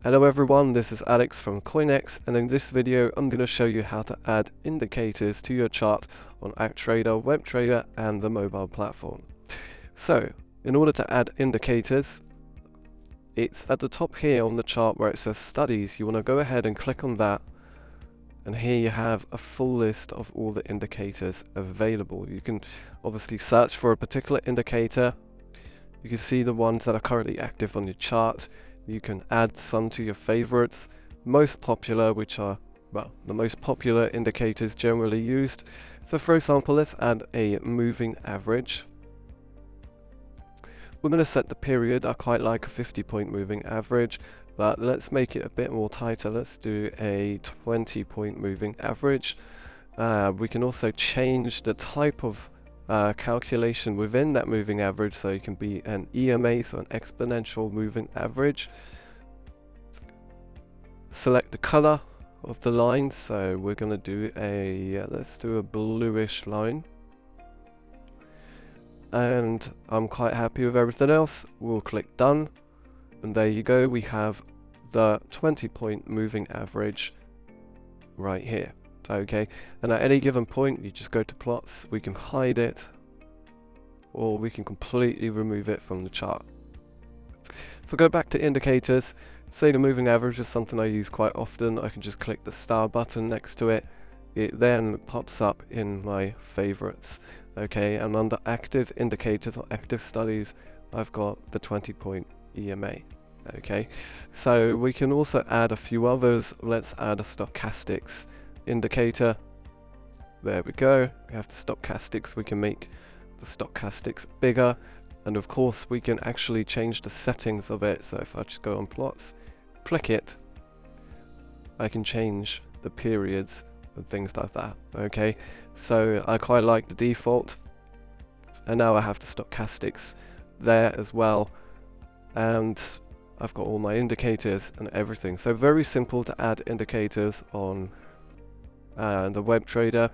Hello everyone, this is Alex from Coinexx, and in this video I'm going to show you how to add indicators to your chart on Act Trader, Web Trader and the mobile platform. So, in order to add indicators, it's at the top here on the chart where it says Studies. You want to go ahead and click on that, and here you have a full list of all the indicators available. You can obviously search for a particular indicator. You can see the ones that are currently active on your chart. You can add some to your favorites, most popular, which are, well, the most popular indicators generally used. So for example, let's add a moving average. We're going to set the period. I quite like a 50-point moving average, but let's make it a bit more tighter. Let's do a 20-point moving average. We can also change the type of calculation within that moving average, so it can be an EMA, so an exponential moving average. Select the color of the line, so we're going to do let's do a bluish line, and I'm quite happy with everything else. We'll click done, and there you go, we have the 20-point moving average right here. Okay, and at any given point you just go to plots. We can hide it, or we can completely remove it from the chart. If I go back to indicators, say the moving average is something I use quite often, I can just click the star button next to it. It then pops up in my favorites. Okay, and under active indicators or active studies, I've got the 20-point EMA. Okay, so we can also add a few others. Let's add a stochastics indicator. There we go. We have the stochastics. We can make the stochastics bigger, and of course we can actually change the settings of it. So if I just go on plots, click it, I can change the periods and things like that. Okay, so I quite like the default, and now I have the stochastics there as well, and I've got all my indicators and everything. So very simple to add indicators on the web trader.